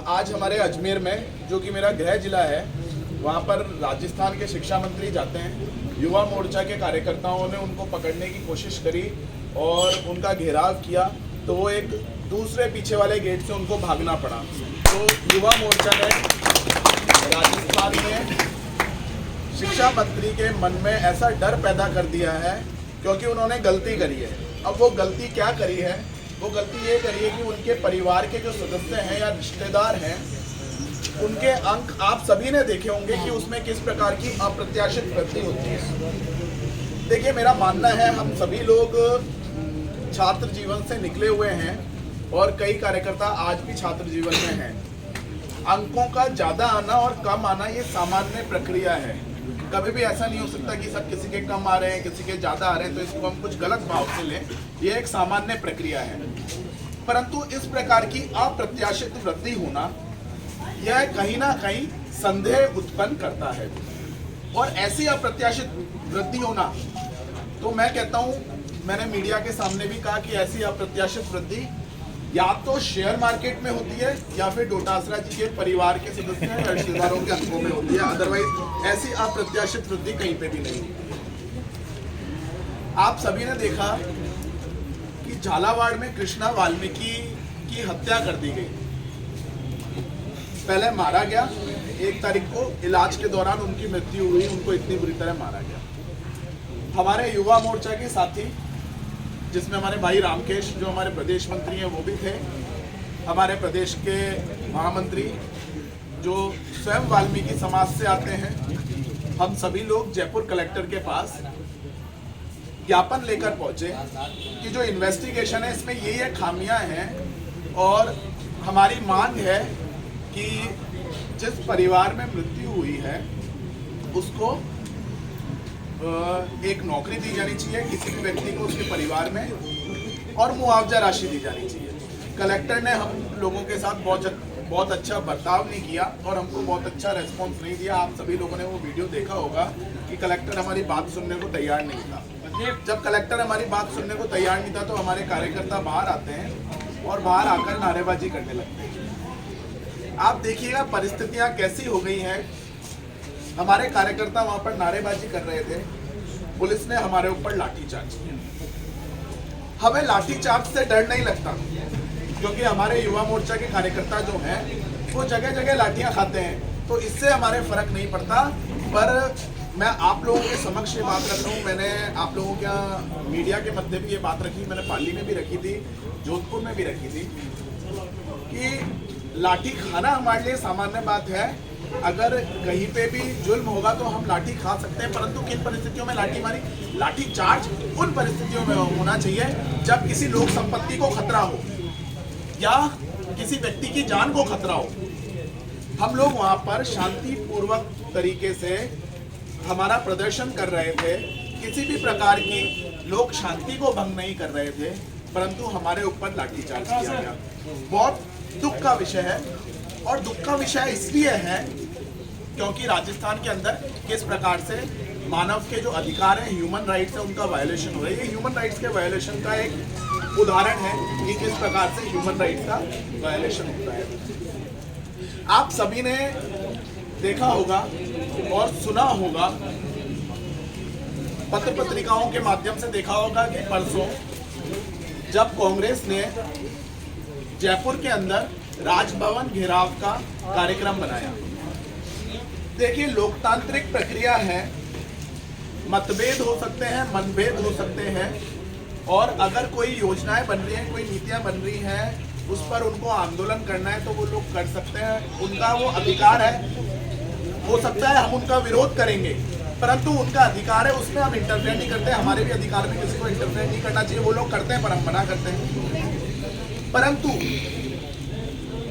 आज हमारे अजमेर में, जो कि मेरा गृह जिला है, वहाँ पर राजस्थान के शिक्षा मंत्री जाते हैं। युवा मोर्चा के कार्यकर्ताओं ने उनको पकड़ने की कोशिश करी और उनका घेराव किया, तो वो एक दूसरे पीछे वाले गेट से उनको भागना पड़ा। तो युवा मोर्चा ने राजस्थान में शिक्षा मंत्री के मन में ऐसा डर पैदा कर दिया है, क्योंकि उन्होंने गलती करी है। अब वो गलती क्या करी है? वो गलती ये करी है कि उनके परिवार के जो सदस्य हैं या रिश्तेदार हैं, उनके अंक आप सभी ने देखे होंगे कि उसमें किस प्रकार की अप्रत्याशित वृद्धि होती है। देखिए, मेरा मानना है हम सभी लोग छात्र जीवन से निकले हुए हैं और कई कार्यकर्ता आज भी छात्र जीवन में हैं। अंकों का ज़्यादा आना और कम आना ये सामान्य प्रक्रिया है। कभी भी ऐसा नहीं हो सकता कि सब किसी के कम आ रहे हैं, किसी के ज़्यादा आ रहे हैं तो इसको हम कुछ गलत भाव से लें। ये एक सामान्य प्रक्रिया है, परंतु इस प्रकार की अप्रत्याशित वृद्धि होना यह कहीं ना कहीं संदेह उत्पन्न करता है। और ऐसी अप्रत्याशित वृद्धि होना, तो मैं कहता हूँ, मैंने मीडिया के सामने भी कहा कि ऐसी अप्रत्याशित वृद्धि या तो शेयर मार्केट में होती है या फिर डोटासरा जी के परिवार के सदस्यों या रिश्तेदारों के अंकों में होती है। अदरवाइज ऐसी अप्रत्याशित वृद्धि कहीं पे भी नहीं होती। आप सभी ने देखा कि झालावाड़ में कृष्णा वाल्मीकि की हत्या कर दी गई। पहले मारा गया, 1 तारीख को इलाज के दौरान उनकी मृत्यु हुई, उनको इतनी बुरी तरह मारा गया। हमारे युवा मोर्चा के साथी, जिसमें हमारे भाई रामकेश जो हमारे प्रदेश मंत्री हैं वो भी थे, हमारे प्रदेश के महामंत्री जो स्वयं वाल्मीकि समाज से आते हैं, हम सभी लोग जयपुर कलेक्टर के पास ज्ञापन लेकर पहुंचे कि जो इन्वेस्टिगेशन है इसमें ये खामियां हैं और हमारी मांग है कि जिस परिवार में मृत्यु हुई है उसको एक नौकरी दी जानी चाहिए किसी भी व्यक्ति को उसके परिवार में, और मुआवजा राशि दी जानी चाहिए। कलेक्टर ने हम लोगों के साथ बहुत अच्छा बर्ताव नहीं किया और हमको बहुत अच्छा रेस्पॉन्स नहीं दिया। आप सभी लोगों ने वो वीडियो देखा होगा कि कलेक्टर हमारी बात सुनने को तैयार नहीं था। जब कलेक्टर हमारी बात सुनने को तैयार नहीं था तो हमारे कार्यकर्ता बाहर आते हैं और बाहर आकर नारेबाजी करने लगते हैं। आप देखिएगा परिस्थितियाँ कैसी हो गई हैं। हमारे कार्यकर्ता वहां पर नारेबाजी कर रहे थे, पुलिस ने हमारे ऊपर लाठीचार्ज किया। हमें लाठीचार्ज से डर नहीं लगता, क्योंकि हमारे युवा मोर्चा के कार्यकर्ता जो हैं वो जगह जगह लाठियां खाते हैं, तो इससे हमारे फर्क नहीं पड़ता। पर मैं आप लोगों के समक्ष ये बात रख रहा हूँ, मैंने आप लोगों के मीडिया के मध्य भी ये बात रखी, मैंने पाली में भी रखी थी, जोधपुर में भी रखी थी, कि लाठी खाना हमारे लिए सामान्य बात है। अगर कहीं पे भी जुल्म होगा तो हम लाठी खा सकते हैं, परंतु किन परिस्थितियों में लाठी चार्ज उन परिस्थितियों में होना चाहिए जब किसी लोक संपत्ति को खतरा हो या किसी व्यक्ति की जान को खतरा हो। हम लोग वहां पर शांतिपूर्वक तरीके से हमारा प्रदर्शन कर रहे थे, किसी भी प्रकार की लोक शांति को भंग नहीं कर रहे थे, परंतु हमारे ऊपर लाठीचार्ज किया गया। बहुत दुख का विषय है, और दुख का विषय इसलिए है क्योंकि राजस्थान के अंदर किस प्रकार से मानव के जो अधिकार हैं, ह्यूमन राइट्स है, उनका वायलेशन हो रहा है। ये ह्यूमन राइट्स के वायलेशन का एक उदाहरण है कि किस प्रकार से ह्यूमन राइट्स का वायलेशन होता है। आप सभी ने देखा होगा और सुना होगा, पत्र पत्रिकाओं के माध्यम से देखा होगा कि परसों जब कांग्रेस ने जयपुर के अंदर राजभवन घेराव का कार्यक्रम बनाया। देखिए, लोकतांत्रिक प्रक्रिया है, मतभेद हो सकते हैं, मनभेद हो सकते हैं, और अगर कोई योजनाएं बन रही हैं, कोई नीतियां बन रही हैं, उस पर उनको आंदोलन करना है तो वो लोग कर सकते हैं, उनका वो अधिकार है। हो सकता है हम उनका विरोध करेंगे, परंतु उनका अधिकार है, उसमें हम इंटरफेयर नहीं करते। हमारे भी अधिकार में किसी को इंटरफेयर नहीं करना चाहिए, वो लोग करते हैं पर हम मना करते हैं। परंतु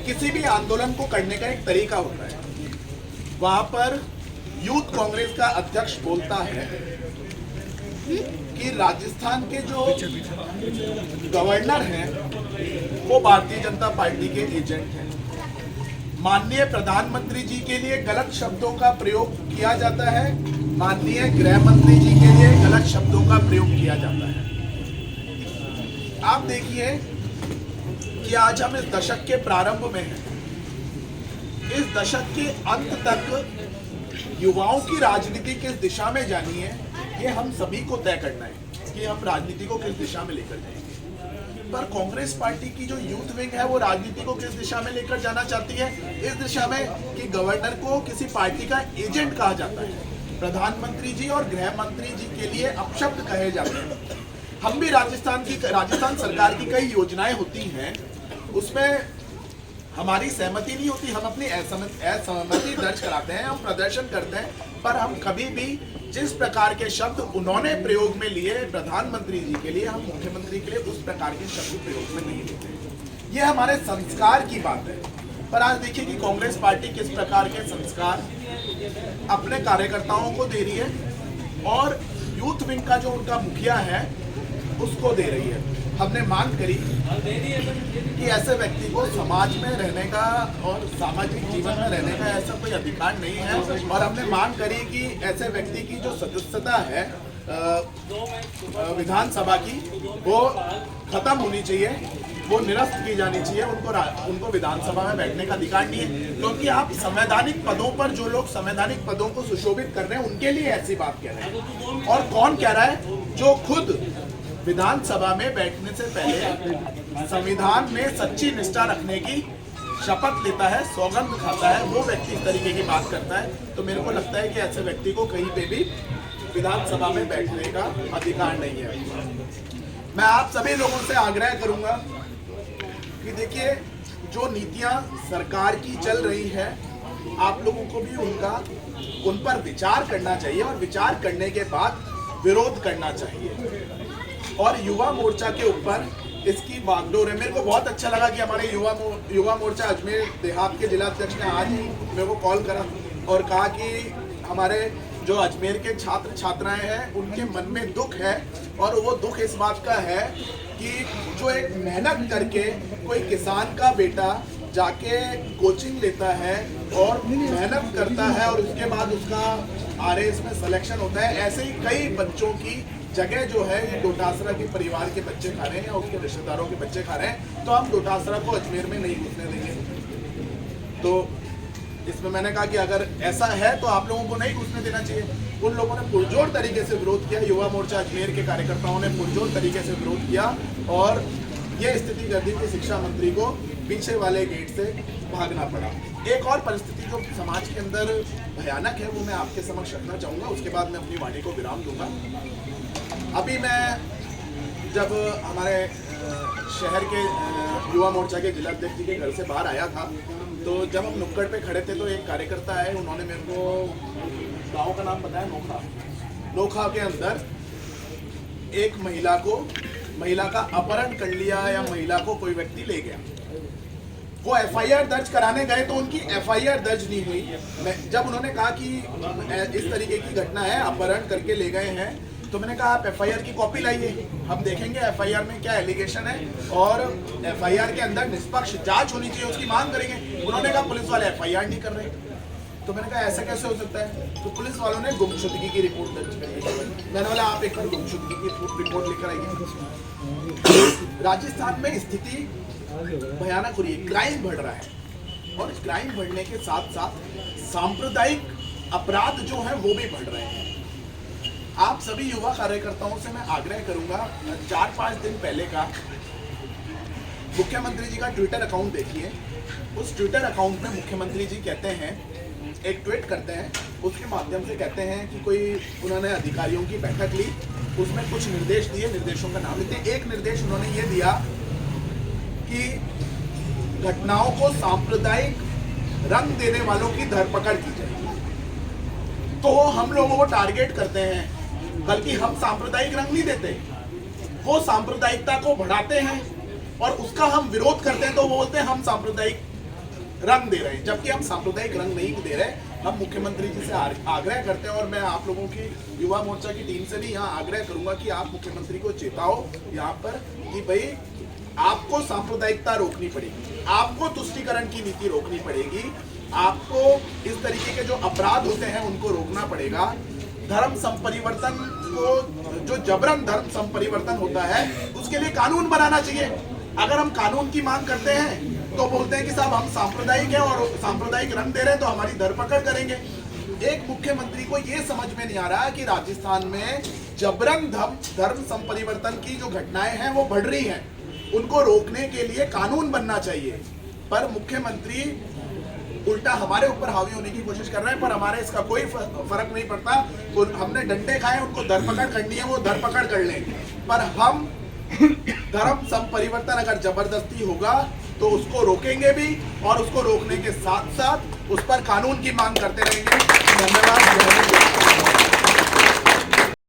किसी भी आंदोलन को करने का एक तरीका होता है। वहां पर यूथ कांग्रेस का अध्यक्ष बोलता है कि राजस्थान के जो गवर्नर हैं वो भारतीय जनता पार्टी के एजेंट हैं। माननीय प्रधानमंत्री जी के लिए गलत शब्दों का प्रयोग किया जाता है, माननीय गृह मंत्री जी के लिए गलत शब्दों का प्रयोग किया जाता है। आप देखिए कि आज हम इस दशक के प्रारंभ में हैं इस दशक के अंत तक युवाओं की राजनीति किस दिशा में जानी है, ये हम सभी को तय करना है कि हम राजनीति को किस दिशा में लेकर जाएंगे। पर कांग्रेस पार्टी की जो यूथ विंग है वो राजनीति को किस दिशा में लेकर जाना चाहती है, इस दिशा में कि गवर्नर को किसी पार्टी का एजेंट कहा जाता है, प्रधानमंत्री जी और गृह मंत्री जी के लिए अपशब्द कहे जाते हैं। हम भी राजस्थान सरकार की कई योजनाएं होती हैं, उसमें हमारी सहमति नहीं होती, हम अपनी असहमति दर्ज कराते हैं, हम प्रदर्शन करते हैं, पर हम कभी भी जिस प्रकार के शब्द उन्होंने प्रयोग में लिए प्रधानमंत्री जी के लिए, हम मुख्यमंत्री के लिए उस प्रकार के शब्द प्रयोग में नहीं लेते। ये हमारे संस्कार की बात है। पर आज देखिए कि कांग्रेस पार्टी किस प्रकार के संस्कार अपने कार्यकर्ताओं को दे रही है और यूथ विंग का जो उनका मुखिया है उसको दे रही है। हमने मांग करी कि ऐसे व्यक्ति को समाज में रहने का और सामाजिक जीवन में रहने का ऐसा कोई अधिकार नहीं है, और हमने मांग करी कि ऐसे व्यक्ति की जो सदस्यता है विधानसभा की वो खत्म होनी चाहिए, वो निरस्त की जानी चाहिए, उनको विधानसभा में बैठने का अधिकार नहीं है, क्योंकि आप संवैधानिक पदों पर जो लोग संवैधानिक पदों को सुशोभित कर रहे हैं उनके लिए ऐसी बात कह रहे हैं। और कौन कह रहा है? जो खुद विधानसभा में बैठने से पहले संविधान में सच्ची निष्ठा रखने की शपथ लेता है, सौगंध खाता है, वो व्यक्ति इस तरीके की बात करता है। तो मेरे को लगता है कि ऐसे व्यक्ति को कहीं पे भी विधानसभा में बैठने का अधिकार नहीं है। मैं आप सभी लोगों से आग्रह करूंगा कि देखिए, जो नीतियां सरकार की चल रही है, आप लोगों को भी उन पर विचार करना चाहिए और विचार करने के बाद विरोध करना चाहिए। और युवा मोर्चा के ऊपर इसकी बागडोर है। मेरे को बहुत अच्छा लगा कि हमारे युवा मोर्चा अजमेर देहात के जिला अध्यक्ष ने आज ही मेरे को कॉल करा और कहा कि हमारे जो अजमेर के छात्र छात्राएं हैं उनके मन में दुख है, और वो दुख इस बात का है कि जो एक मेहनत करके कोई किसान का बेटा जाके कोचिंग लेता है और मेहनत करता है और उसके बाद उसका आरएएस में सिलेक्शन होता है, ऐसे ही कई बच्चों की जगह जो है ये डोटासरा के परिवार के बच्चे खा रहे हैं या उसके रिश्तेदारों के बच्चे खा रहे हैं। तो हम डोटासरा को अजमेर में नहीं घुसने देंगे। तो इसमें मैंने कहा कि अगर ऐसा है तो आप लोगों को नहीं घुसने देना चाहिए। उन लोगों ने पुरजोर तरीके से विरोध किया, युवा मोर्चा अजमेर के कार्यकर्ताओं ने पुरजोर तरीके से विरोध किया और ये स्थिति कर दी कि शिक्षा मंत्री को पीछे वाले गेट से भागना पड़ा। एक और परिस्थिति जो समाज के अंदर भयानक है वो मैं आपके समक्ष रखना चाहूँगा, उसके बाद मैं अपनी वाणी को विराम दूंगा। अभी मैं जब हमारे शहर के युवा मोर्चा के जिला अध्यक्ष जी के घर से बाहर आया था, तो जब हम नुक्कड़ पे खड़े थे तो एक कार्यकर्ता है, उन्होंने मेरे को गांव का नाम बताया, नोखा के अंदर एक महिला का अपहरण कर लिया या महिला को कोई व्यक्ति ले गया। वो एफआईआर दर्ज कराने गए तो उनकी एफआईआर दर्ज नहीं हुई। जब उन्होंने कहा कि इस तरीके की घटना है, अपहरण करके ले गए हैं, तो मैंने कहा आप एफआईआर की कॉपी लाइए, हम देखेंगे एफआईआर में क्या एलिगेशन है और एफआईआर के अंदर निष्पक्ष जांच होनी चाहिए, उसकी मांग करेंगे। उन्होंने कहा पुलिस वाले एफआईआर नहीं कर रहे। तो मैंने कहा ऐसा कैसे हो सकता है? तो पुलिस वालों ने गुमशुदगी की रिपोर्ट दर्ज करी। मैंने बोला आप एक बार गुमशुदगी की रिपोर्ट लेकर आइए। राजस्थान में स्थिति भयानक हो रही है, क्राइम बढ़ रहा है और क्राइम बढ़ने के साथ साथ सांप्रदायिक अपराध जो है वो भी बढ़ रहे हैं। आप सभी युवा कार्यकर्ताओं से मैं आग्रह करूंगा, 4-5 दिन पहले का मुख्यमंत्री जी का ट्विटर अकाउंट देखिए। उस ट्विटर अकाउंट में मुख्यमंत्री जी कहते हैं, एक ट्वीट करते हैं, उसके माध्यम से कहते हैं कि कोई उन्होंने अधिकारियों की बैठक ली, उसमें कुछ निर्देश दिए, निर्देशों का नाम लेते। एक निर्देश उन्होंने ये दिया कि घटनाओं को सांप्रदायिक रंग देने वालों की धरपकड़ की जाए। तो हम लोगों को टारगेट करते हैं, बल्कि हम सांप्रदायिक रंग नहीं देते, वो सांप्रदायिकता को बढ़ाते हैं और उसका हम विरोध करते हैं। तो वो बोलते हैं हम सांप्रदायिक रंग दे रहे हैं, जबकि हम सांप्रदायिक रंग नहीं दे रहे। हम मुख्यमंत्री जी से आग्रह करते हैं और मैं आप लोगों की युवा मोर्चा की टीम से भी यहाँ आग्रह करूंगा कि आप मुख्यमंत्री को चेताओ यहाँ पर कि भाई आपको सांप्रदायिकता रोकनी पड़ेगी, आपको तुष्टीकरण की नीति रोकनी पड़ेगी, आपको इस तरीके के जो अपराध होते हैं उनको रोकना पड़ेगा। धर्म संपरिवर्तन को, जो जबरन धर्म संपरिवर्तन होता है, उसके लिए कानून बनाना चाहिए। अगर हम कानून की मांग करते हैं तो बोलते हैं कि साहब हम सांप्रदायिक हैं और सांप्रदायिक रंग दे रहे हैं तो हमारी धरपकड़ करेंगे। एक मुख्यमंत्री को ये समझ में नहीं आ रहा कि राजस्थान में जबरन धर्म संपरिवर्तन की जो घटनाएं हैं वो बढ़ रही हैं, उनको रोकने के लिए कानून बनना चाहिए, पर मुख्यमंत्री उल्टा हमारे ऊपर हावी होने की कोशिश कर रहे हैं। पर हमारे इसका कोई फर्क नहीं पड़ता। हमने डंडे खाए, उनको धरपकड़ करनी है वो धरपकड़ कर लें, पर हम धर्म संपरिवर्तन अगर जबरदस्ती होगा तो उसको रोकेंगे भी, और उसको रोकने के साथ साथ उस पर कानून की मांग करते रहेंगे। धन्यवाद।